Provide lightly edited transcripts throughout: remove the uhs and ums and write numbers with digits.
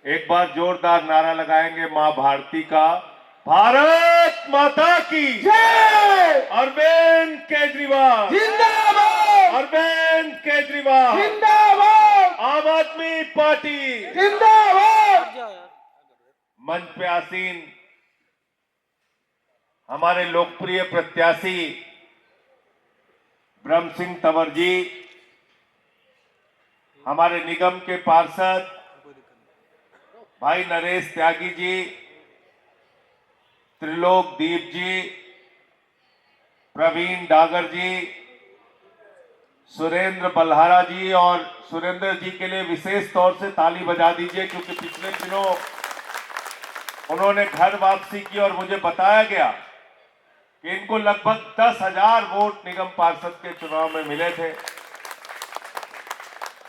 एक बार जोरदार नारा लगाएंगे मां भारती का। भारत माता की जय। अरविंद केजरीवाल जिंदाबाद। अरविंद केजरीवाल जिंदाबाद। आम आदमी पार्टी जिंदाबाद। मंच पे आसीन हमारे लोकप्रिय प्रत्याशी ब्रह्म सिंह तंवर जी, हमारे निगम के पार्षद भाई नरेश त्यागी जी, त्रिलोक दीप जी, प्रवीण डागर जी, सुरेंद्र बल्हारा जी, और सुरेंद्र जी के लिए विशेष तौर से ताली बजा दीजिए क्योंकि पिछले दिनों उन्होंने घर वापसी की और मुझे बताया गया कि इनको लगभग 10,000 वोट निगम पार्षद के चुनाव में मिले थे।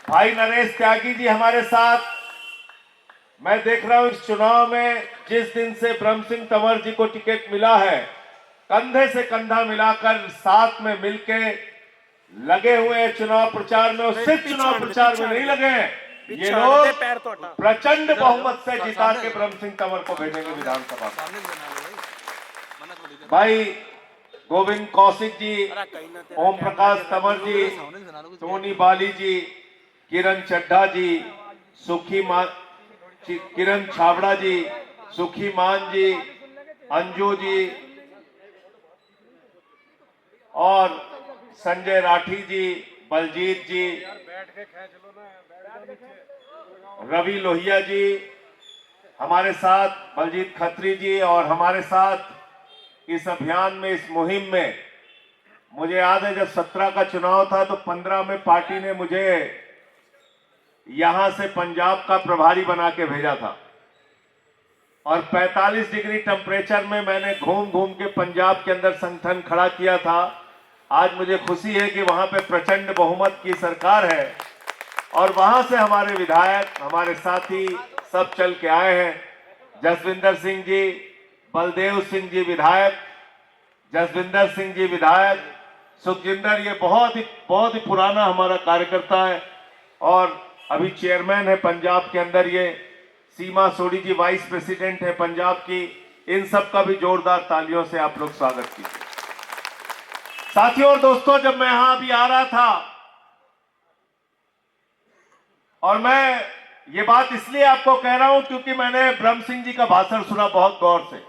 भाई नरेश त्यागी जी हमारे साथ। मैं देख रहा हूं इस चुनाव में जिस दिन से ब्रह्म सिंह तंवर जी को टिकट मिला है, कंधे से कंधा मिलाकर साथ में मिलके लगे हुए हैं चुनाव प्रचार में, और सिर्फ चुनाव प्रचार में नहीं लगे हैं, ये लोग प्रचंड बहुमत से जिता के ब्रह्म सिंह तंवर को भेजेंगे विधानसभा। भाई गोविंद कौशिक जी, ओम प्रकाश तंवर जी, टोनी बाली जी, किरण चड्ढा जी, किरण छाबड़ा जी, सुखी मान जी, अंजू जी और संजय राठी जी, बलजीत जी, रवि लोहिया जी हमारे साथ, बलजीत खत्री जी, और हमारे साथ इस अभियान में, इस मुहिम में। मुझे याद है जब 17 का चुनाव था तो 15 में पार्टी ने मुझे यहां से पंजाब का प्रभारी बना के भेजा था, और 45 डिग्री टेम्परेचर में मैंने घूम घूम के पंजाब के अंदर संगठन खड़ा किया था। आज मुझे खुशी है कि वहां पे प्रचंड बहुमत की सरकार है और वहां से हमारे विधायक, हमारे साथी सब चल के आए हैं। जसविंदर सिंह जी, बलदेव सिंह जी विधायक, जसविंदर सिंह जी विधायक, सुखजिंदर, ये बहुत ही पुराना हमारा कार्यकर्ता है और अभी चेयरमैन है पंजाब के अंदर। ये सीमा सोडी जी वाइस प्रेसिडेंट है पंजाब की। इन सब का भी जोरदार तालियों से आप लोग स्वागत कीजिए। साथियों और दोस्तों, जब मैं यहां अभी आ रहा था, और मैं ये बात इसलिए आपको कह रहा हूं क्योंकि मैंने ब्रह्म सिंह जी का भाषण सुना बहुत गौर से।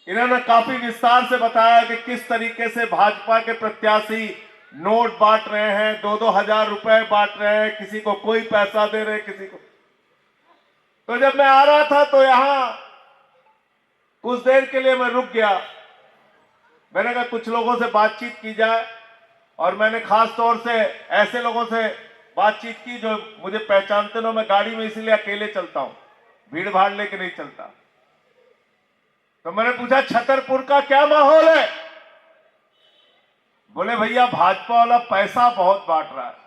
इन्होंने काफी विस्तार से बताया कि किस तरीके से भाजपा के प्रत्याशी नोट बांट रहे हैं, 2-2 हजार रुपए बांट रहे हैं, किसी को कोई पैसा दे रहे, किसी को। तो जब मैं आ रहा था तो यहां कुछ देर के लिए मैं रुक गया। मैंने कहा कुछ लोगों से बातचीत की जाए, और मैंने खास तौर से ऐसे लोगों से बातचीत की जो मुझे पहचानते ना। मैं गाड़ी में इसलिए अकेले चलता हूं, भीड़ भाड़ लेके नहीं चलता। तो मैंने पूछा छतरपुर का क्या माहौल है? बोले भैया भाजपा वाला पैसा बहुत बांट रहा है।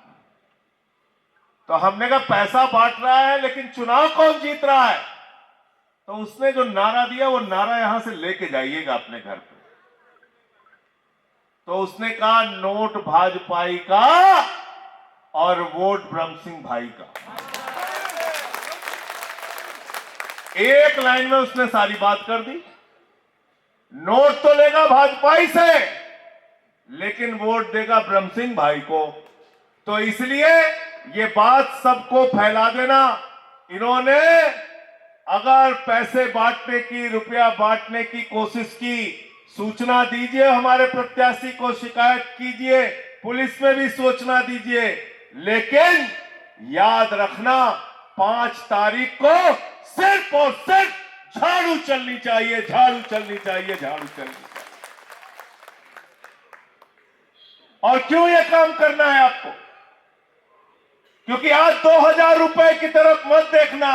तो हमने कहा पैसा बांट रहा है लेकिन चुनाव कौन जीत रहा है? तो उसने जो नारा दिया वो नारा यहां से लेके जाइएगा अपने घर पे। तो उसने कहा नोट भाजपाई का और वोट ब्रह्म सिंह भाई का। एक लाइन में उसने सारी बात कर दी। नोट तो लेगा भाजपाई से लेकिन वोट देगा ब्रह्म सिंह भाई को। तो इसलिए ये बात सबको फैला देना। इन्होंने अगर पैसे बांटने की, रुपया बांटने की कोशिश की, सूचना दीजिए, हमारे प्रत्याशी को शिकायत कीजिए, पुलिस में भी सूचना दीजिए, लेकिन याद रखना 5 तारीख को सिर्फ और सिर्फ झाड़ू चलनी चाहिए, झाड़ू चलनी चाहिए, झाड़ू चलनी चाहिए। और क्यों यह काम करना है आपको? क्योंकि आज 2,000 रुपए की तरफ मत देखना।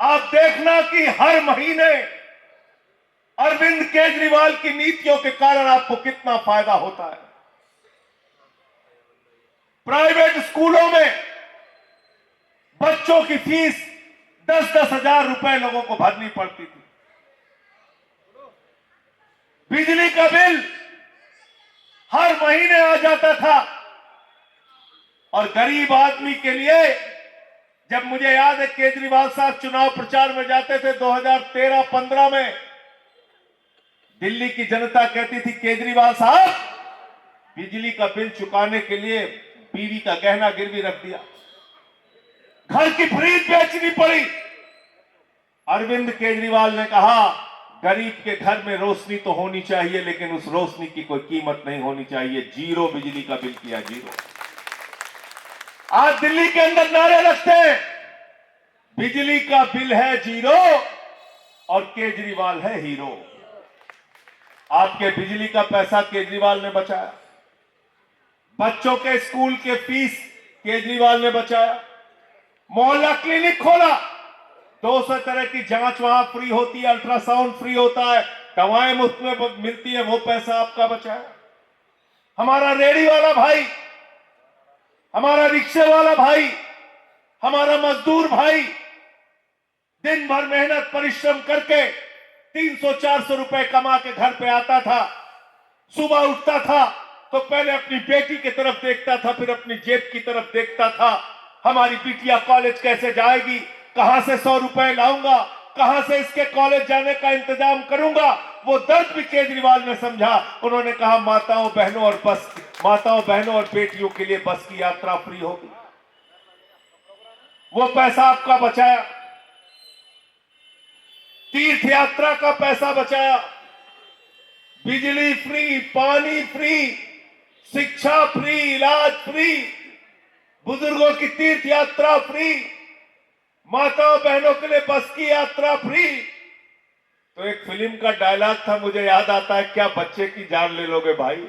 आप देखना कि हर महीने अरविंद केजरीवाल की नीतियों के कारण आपको कितना फायदा होता है। प्राइवेट स्कूलों में बच्चों की फीस 10-10 हजार रुपए लोगों को भरनी पड़ती थी। बिजली का बिल हर महीने आ जाता था, और गरीब आदमी के लिए जब मुझे याद है केजरीवाल साहब चुनाव प्रचार में जाते थे 2013-15 में, दिल्ली की जनता कहती थी केजरीवाल साहब बिजली का बिल चुकाने के लिए बीवी का गहना गिरवी रख दिया, घर की फ्रिज बेचनी पड़ी। अरविंद केजरीवाल ने कहा गरीब के घर में रोशनी तो होनी चाहिए, लेकिन उस रोशनी की कोई कीमत नहीं होनी चाहिए। जीरो बिजली का बिल किया, जीरो। आज दिल्ली के अंदर नारे रखते हैं बिजली का बिल है जीरो और केजरीवाल है हीरो। आपके बिजली का पैसा केजरीवाल ने बचाया, बच्चों के स्कूल के फीस केजरीवाल ने बचाया, मोहल्ला क्लिनिक खोला, 200 तरह की जांच वहां फ्री होती है, अल्ट्रासाउंड फ्री होता है, दवाएं मुफ्त में मिलती है, वो पैसा आपका बचाया। हमारा रेहड़ी वाला भाई, हमारा रिक्शे वाला भाई, हमारा मजदूर भाई दिन भर मेहनत परिश्रम करके 300-400 रुपए कमा के घर पे आता था। सुबह उठता था तो पहले अपनी बेटी की तरफ देखता था, फिर अपनी जेब की तरफ देखता था। हमारी बिटिया कॉलेज कैसे जाएगी, कहां से 100 रुपए लाऊंगा, कहां से इसके कॉलेज जाने का इंतजाम करूंगा। वो दर्द भी केजरीवाल ने समझा। उन्होंने कहा माताओं बहनों और बेटियों के लिए बस की यात्रा फ्री होगी। वो पैसा आपका बचाया, तीर्थ यात्रा का पैसा बचाया, बिजली फ्री, पानी फ्री, शिक्षा फ्री, इलाज फ्री, बुजुर्गों की तीर्थ यात्रा फ्री, माताओं बहनों के लिए बस की यात्रा फ्री। तो एक फिल्म का डायलॉग था, मुझे याद आता है, क्या बच्चे की जान ले लोगे भाई।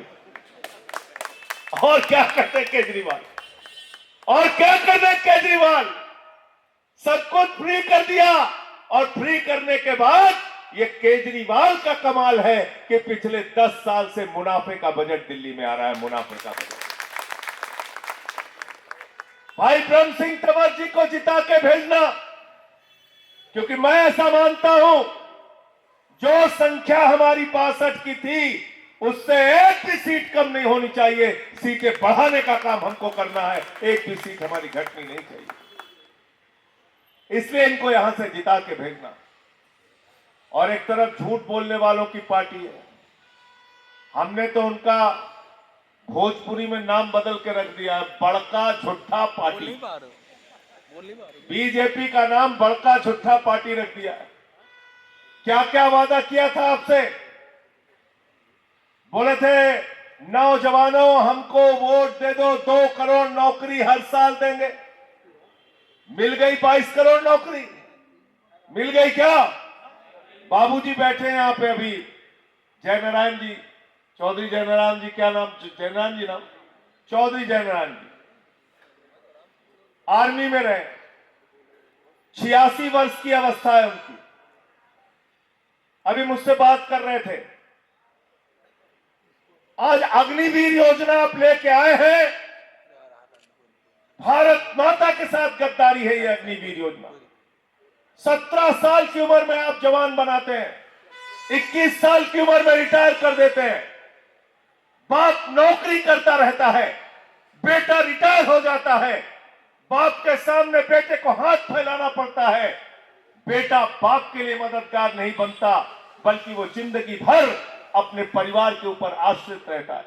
और क्या करते केजरीवाल, और क्या करते केजरीवाल, सब कुछ फ्री कर दिया। और फ्री करने के बाद ये केजरीवाल का कमाल है कि पिछले 10 साल से मुनाफे का बजट दिल्ली में आ रहा है, मुनाफे का बजट। भाई ब्रह्म सिंह तंवर जी को जिता के भेजना, क्योंकि मैं ऐसा मानता हूं जो संख्या हमारी 62 की थी उससे एक भी सीट कम नहीं होनी चाहिए। सीटें बढ़ाने का काम हमको करना है, एक भी सीट हमारी घटनी नहीं चाहिए। इसलिए इनको यहां से जिता के भेजना। और एक तरफ झूठ बोलने वालों की पार्टी है, हमने तो उनका भोजपुरी में नाम बदल के रख दिया है, बड़का झुट्ठा पार्टी। बीजेपी का नाम बड़का झुट्ठा पार्टी रख दिया है। क्या क्या वादा किया था आपसे, बोले थे नौजवानों हमको वोट दे दो, 2 करोड़ नौकरी हर साल देंगे। मिल गई 22 करोड़ नौकरी, मिल गई क्या? बाबूजी बैठे हैं यहां पे अभी, जयनारायण जी, चौधरी जयनारायण जी, क्या नाम, जयनारायण जी नाम, चौधरी जयनारायण जी आर्मी में रहे, 86 वर्ष की अवस्था है उनकी। अभी मुझसे बात कर रहे थे, आज अग्निवीर योजना आप लेके आए हैं। भारत माता के साथ गद्दारी है ये अग्निवीर योजना। 17 साल की उम्र में आप जवान बनाते हैं, 21 साल की उम्र में रिटायर कर देते हैं। बाप नौकरी करता रहता है, बेटा रिटायर हो जाता है, बाप के सामने बेटे को हाथ फैलाना पड़ता है। बेटा बाप के लिए मददगार नहीं बनता, बल्कि वो जिंदगी भर अपने परिवार के ऊपर आश्रित रहता है।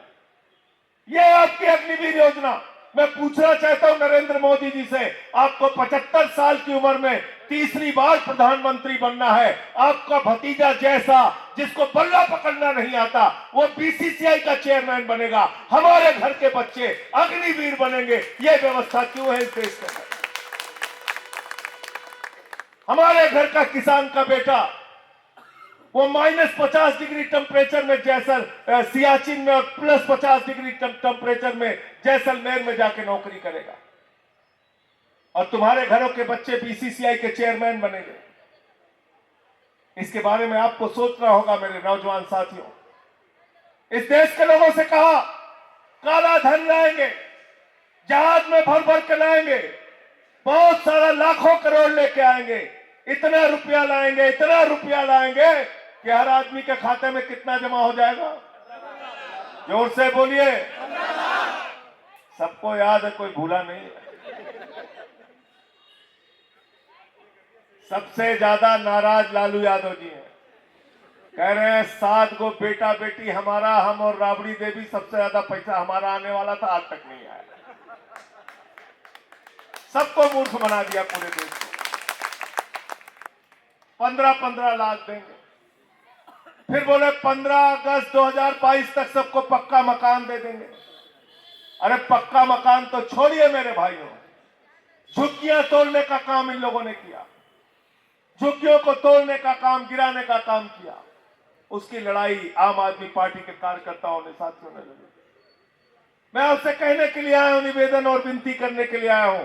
यह आपकी अग्निवीर योजना। मैं पूछना चाहता हूं नरेंद्र मोदी जी से, आपको 75 साल की उम्र में तीसरी बार प्रधानमंत्री बनना है। आपका भतीजा जैसा जिसको बल्ला पकड़ना नहीं आता वो बीसीसीआई का चेयरमैन बनेगा, हमारे घर के बच्चे अग्निवीर बनेंगे। यह व्यवस्था क्यों है इस देश के अंदर? हमारे घर का किसान का बेटा वो -50 डिग्री टेम्परेचर में सियाचिन में और +50 डिग्री टेम्परेचर में जैसलमेर में जाके नौकरी करेगा, और तुम्हारे घरों के बच्चे बीसीसीआई के चेयरमैन बनेंगे। इसके बारे में आपको सोचना होगा मेरे नौजवान साथियों। इस देश के लोगों से कहा काला धन लाएंगे, जहाज में भर भर के लाएंगे, बहुत सारा लाखों करोड़ लेके आएंगे, इतना रुपया लाएंगे, इतना रुपया लाएंगे कि हर आदमी के खाते में कितना जमा हो जाएगा? जोर से बोलिए। सबको याद है, कोई भूला नहीं है। सबसे ज्यादा नाराज लालू यादव जी हैं। कह रहे हैं 7 को बेटा बेटी हमारा, हम और राबड़ी देवी सबसे ज्यादा पैसा हमारा आने वाला था, आज तक नहीं आया। सबको मूर्ख बना दिया पूरे देश को। 15-15 लाख देंगे, फिर बोले 15 अगस्त 2022 तक सबको पक्का मकान दे देंगे। अरे पक्का मकान तो छोड़िए मेरे भाइयों, झुग्गियां तोड़ने का काम इन लोगों ने किया, झुग्गियों को तोड़ने का काम, गिराने का काम किया। उसकी लड़ाई आम आदमी पार्टी के कार्यकर्ताओं ने, साथियों ने लड़ी। मैं आपसे कहने के लिए आया हूं, निवेदन और विनती करने के लिए आया हूं,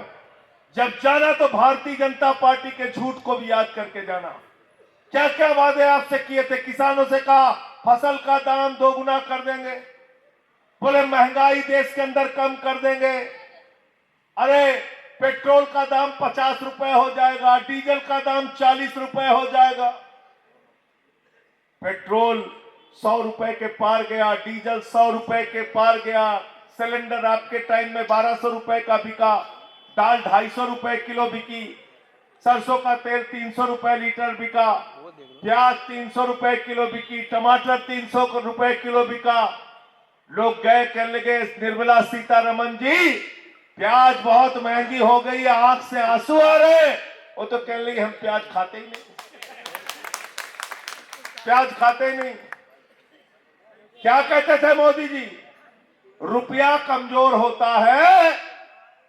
जब जाना तो भारतीय जनता पार्टी के झूठ को भी याद करके जाना। क्या क्या वादे आपसे किए थे? किसानों से कहा फसल का दाम 2 गुना कर देंगे, बोले महंगाई देश के अंदर कम कर देंगे। अरे पेट्रोल का दाम 50 रुपए हो जाएगा, डीजल का दाम 40 रुपए हो जाएगा। पेट्रोल 100 रुपए के पार गया, डीजल 100 रुपए के पार गया, सिलेंडर आपके टाइम में 1200 रुपए का बिका, दाल 250 रुपए किलो बिकी, सरसों का तेल 300 रुपए लीटर बिका, प्याज 300 रुपए किलो बिकी, टमाटर 300 रुपए किलो बिका। लोग गए कहने लगे निर्मला सीतारमन जी प्याज बहुत महंगी हो गई है, आंख से आंसू आ रहे। वो तो कहने लगे हम प्याज खाते ही नहीं, प्याज खाते ही नहीं। क्या कहते थे मोदी जी? रुपया कमजोर होता है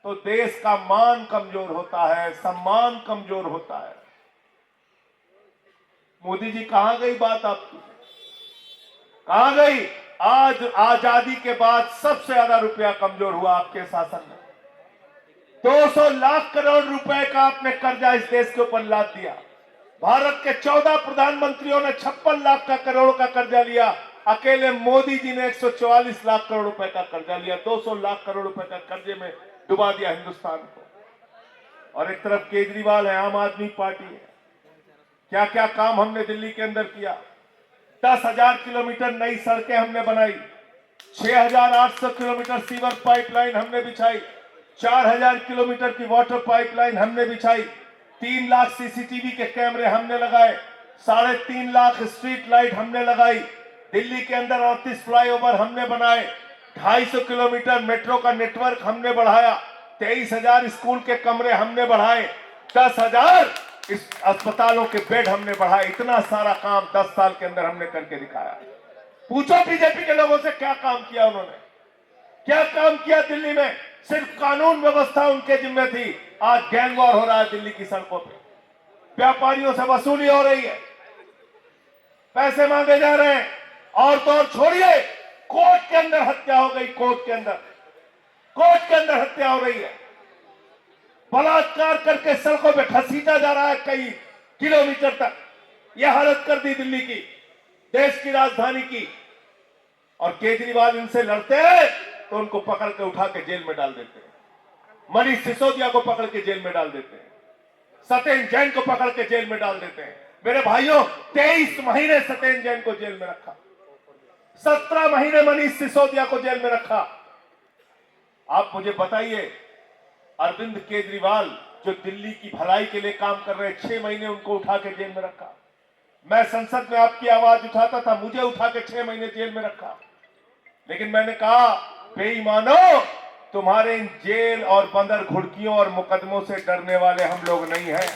तो देश का मान कमजोर होता है, सम्मान कमजोर होता है। मोदी जी कहां गई बात आपकी? कहां गई? आज आजादी के बाद सबसे ज्यादा रुपया कमजोर हुआ आपके शासन में। 200 लाख करोड़ रुपए का आपने कर्जा इस देश के ऊपर लाद दिया। भारत के 14 प्रधानमंत्रियों ने 56 लाख का करोड़ का कर्जा लिया, अकेले मोदी जी ने 144 लाख करोड़ रुपए का कर्जा लिया। 200 लाख करोड़ रुपए का कर्जे में डुबा दिया हिंदुस्तान को। और एक तरफ केजरीवाल है, आम आदमी पार्टी है। क्या क्या काम हमने दिल्ली के अंदर किया? 10,000 किलोमीटर नई सड़कें हमने बनाई, 6,800 किलोमीटर सीवर पाइपलाइन हमने बिछाई, 4,000 किलोमीटर की वाटर पाइपलाइन हमने बिछाई, 3 लाख सीसीटीवी के कैमरे हमने लगाए, 3.5 लाख स्ट्रीट लाइट हमने लगाई, दिल्ली के अंदर 38 फ्लाईओवर हमने बनाए, 250 किलोमीटर मेट्रो का नेटवर्क हमने बढ़ाया, 23,000 स्कूल के कमरे हमने बढ़ाए, 10,000 इस अस्पतालों के बेड हमने बढ़ाए। इतना सारा काम 10 साल के अंदर हमने करके दिखाया। पूछो बीजेपी के लोगों से क्या काम किया उन्होंने, क्या काम किया दिल्ली में? सिर्फ कानून व्यवस्था उनके जिम्मे थी। आज गैंग वॉर हो रहा है दिल्ली की सड़कों पे, व्यापारियों से वसूली हो रही है, पैसे मांगे जा रहे हैं। और तो और छोड़िए, कोर्ट के अंदर हत्या हो गई, कोर्ट के अंदर हत्या हो रही है। बलात्कार करके सड़कों पे घसीटा जा रहा है कई किलोमीटर तक। यह हालत कर दी दिल्ली की, देश की राजधानी की। और केजरीवाल इनसे लड़ते हैं तो उनको पकड़ के उठा के जेल में डाल देते हैं। मनीष सिसोदिया को पकड़ के जेल में डाल देते हैं, सत्येंद्र जैन को पकड़ के जेल में डाल देते हैं। मेरे भाइयों, 23 महीने सत्येंद्र जैन को जेल में रखा, 17 महीने मनीष सिसोदिया को जेल में रखा। आप मुझे बताइए, अरविंद केजरीवाल जो दिल्ली की भलाई के लिए काम कर रहे, 6 महीने उनको उठा के जेल में रखा। मैं संसद में आपकी आवाज उठाता था, मुझे उठा के 6 महीने जेल में रखा। लेकिन मैंने कहा बेईमानो, तुम्हारे इन जेल और बंदर घुड़कियों और मुकदमों से डरने वाले हम लोग नहीं हैं।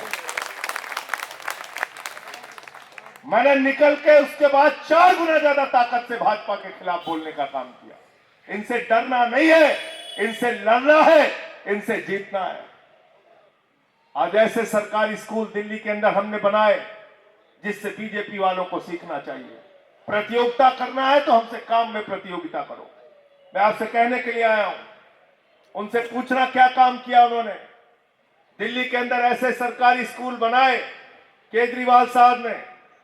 मैंने निकल के उसके बाद 4 गुना ज्यादा ताकत से भाजपा के खिलाफ बोलने का काम किया। इनसे डरना नहीं है, इनसे लड़ना है, इनसे जीतना है। आज ऐसे सरकारी स्कूल दिल्ली के अंदर हमने बनाए जिससे बीजेपी वालों को सीखना चाहिए। प्रतियोगिता करना है तो हमसे काम में प्रतियोगिता करो। मैं आपसे कहने के लिए आया हूं, उनसे पूछना क्या काम किया उन्होंने। दिल्ली के अंदर ऐसे सरकारी स्कूल बनाए केजरीवाल साहब ने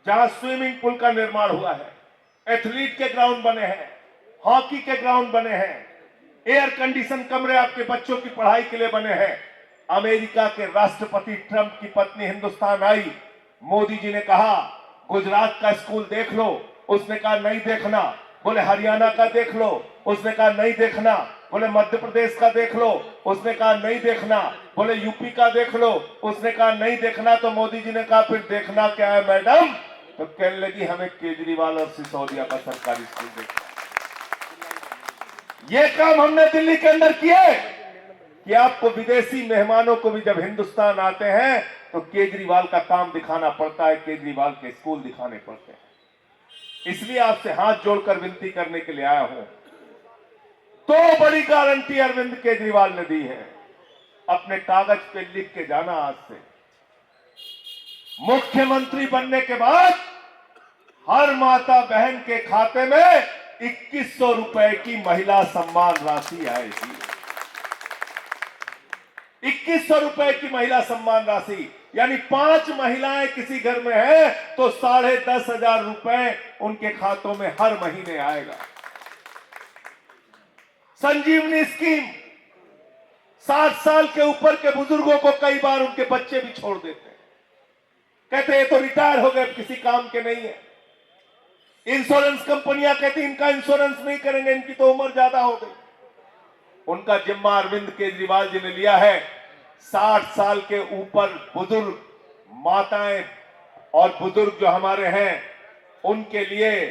जहां स्विमिंग पूल का निर्माण हुआ है, एथलीट के ग्राउंड बने हैं, हॉकी के ग्राउंड बने हैं, एयर कंडीशन कमरे आपके बच्चों की पढ़ाई के लिए बने हैं। अमेरिका के राष्ट्रपति ट्रंप की पत्नी हिंदुस्तान आई, मोदी जी ने कहा गुजरात का स्कूल देख लो, उसने कहा नहीं देखना। बोले हरियाणा का देख लो, उसने कहा नहीं देखना। बोले मध्य प्रदेश का देख लो, उसने कहा नहीं देखना। बोले यूपी का देख लो, उसने कहा नहीं देखना। तो मोदी जी ने कहा फिर देखना क्या है मैडम? तो कहने लगी हमें केजरीवाल और सिसोदिया का सरकारी स्कूल देखना। ये काम हमने दिल्ली के अंदर किए कि आपको विदेशी मेहमानों को भी जब हिंदुस्तान आते हैं तो केजरीवाल का काम दिखाना पड़ता है, केजरीवाल के स्कूल दिखाने पड़ते हैं। इसलिए आपसे हाथ जोड़कर विनती करने के लिए आया हूं। तो बड़ी गारंटी अरविंद केजरीवाल ने दी है, अपने कागज पे लिख के जाना। आज से मुख्यमंत्री बनने के बाद हर माता बहन के खाते में 2100 रुपए की महिला सम्मान राशि आएगी। 2100 रुपए की महिला सम्मान राशि, यानी 5 महिलाएं किसी घर में है तो 10,500 रुपए उनके खातों में हर महीने आएगा। संजीवनी स्कीम, 60 साल के ऊपर के बुजुर्गों को कई बार उनके बच्चे भी छोड़ देते हैं, कहते हैं तो रिटायर हो गए, किसी काम के नहीं है। इंश्योरेंस कंपनियां कहती इनका इंश्योरेंस नहीं करेंगे, इनकी तो उम्र ज्यादा हो गई। उनका जिम्मा अरविंद केजरीवाल जी ने लिया है। 60 साल के ऊपर बुजुर्ग माताएं और बुजुर्ग जो हमारे हैं, उनके लिए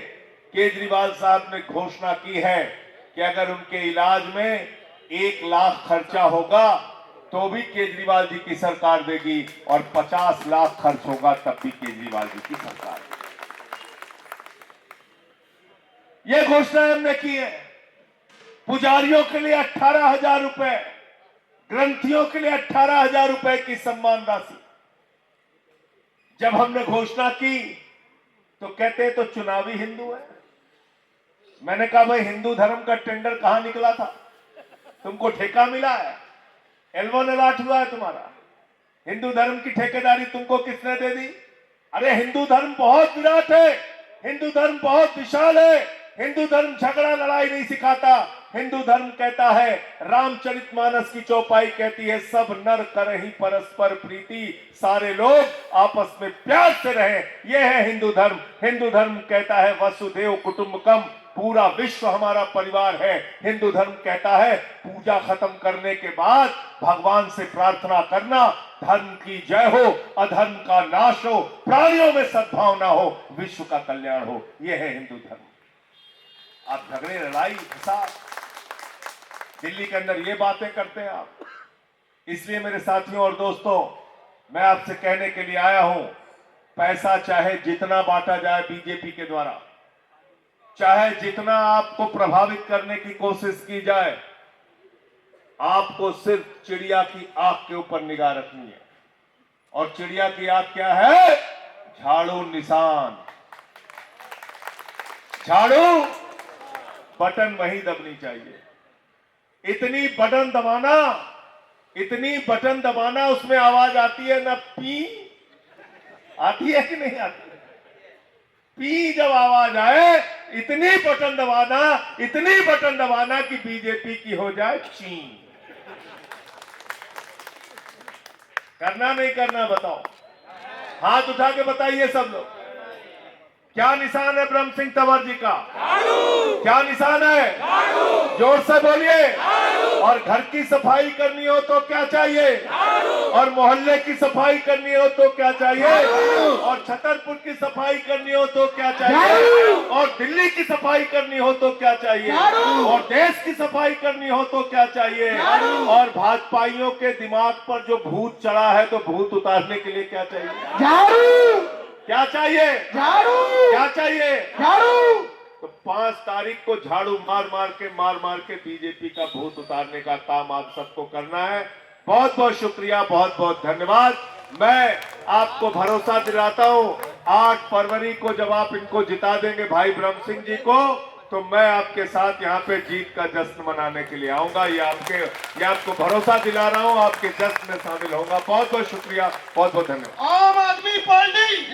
केजरीवाल साहब ने घोषणा की है कि अगर उनके इलाज में 1 लाख खर्चा होगा तो भी केजरीवाल जी की सरकार देगी, और 50 लाख खर्च होगा तब भी केजरीवाल जी की सरकार देगी। यह घोषणा हमने की है। पुजारियों के लिए 18,000 रुपए, ग्रंथियों के लिए 18,000 रुपए की सम्मान राशि। जब हमने घोषणा की तो कहते तो चुनावी हिंदू है। मैंने कहा भाई हिंदू धर्म का टेंडर कहां निकला था? तुमको ठेका मिला है? एल्बोन अलाट हुआ है तुम्हारा? हिंदू धर्म की ठेकेदारी तुमको किसने दे दी? अरे हिंदू धर्म बहुत विराट है, हिंदू धर्म बहुत विशाल है। हिंदू धर्म झगड़ा लड़ाई नहीं सिखाता। हिंदू धर्म कहता है, रामचरितमानस की चौपाई कहती है, सब नर करहि परस्पर प्रीति, सारे लोग आपस में प्यार से रहें, यह है हिंदू धर्म। हिंदू धर्म कहता है वसुदेव कुटुंबकम, पूरा विश्व हमारा परिवार है। हिंदू धर्म कहता है पूजा खत्म करने के बाद भगवान से प्रार्थना करना, धर्म की जय हो, अधर्म का नाश हो, प्राणियों में सद्भावना हो, विश्व का कल्याण हो। यह है हिंदू धर्म। आप झगड़े लड़ाई फसाद दिल्ली के अंदर ये बातें करते हैं आप। इसलिए मेरे साथियों और दोस्तों, मैं आपसे कहने के लिए आया हूं, पैसा चाहे जितना बांटा जाए बीजेपी के द्वारा, चाहे जितना आपको प्रभावित करने की कोशिश की जाए, आपको सिर्फ चिड़िया की आंख के ऊपर निगाह रखनी है। और चिड़िया की आंख क्या है? झाड़ू निशान। झाड़ू बटन वही दबनी चाहिए। इतनी बटन दबाना उसमें आवाज आती है ना, पी आती है कि नहीं आती? पी जब आवाज आए, इतनी बटन दबाना कि बीजेपी की हो जाए चीन। करना नहीं करना बताओ? हाथ उठा के बताइए सब लोग, क्या निशान है ब्रह्म सिंह तंवर जी का? क्या निशान है? जोर से बोलिए। और घर की सफाई करनी हो तो क्या चाहिए? और मोहल्ले की सफाई करनी हो तो क्या चाहिए? और छतरपुर की सफाई करनी हो तो क्या चाहिए? और दिल्ली की सफाई करनी हो तो क्या चाहिए? और देश की सफाई करनी हो तो क्या चाहिए? और भाजपाइयों के दिमाग पर जो भूत चढ़ा है तो भूत उतारने के लिए क्या चाहिए? झाड़ू। क्या चाहिए? झाड़ू। क्या चाहिए? झाड़ू। तो 5 तारीख को झाड़ू मार मार के बीजेपी का भूत उतारने का काम आप सबको करना है। बहुत बहुत शुक्रिया, बहुत बहुत धन्यवाद। मैं आपको भरोसा दिलाता हूं, 8 फरवरी को जब आप इनको जिता देंगे भाई ब्रह्म सिंह जी को, तो मैं आपके साथ यहाँ पे जीत का जश्न मनाने के लिए आऊंगा। ये आपको भरोसा दिला रहा हूँ, आपके जश्न में शामिल होगा। बहुत बहुत शुक्रिया, बहुत बहुत धन्यवाद। आम आदमी पार्टी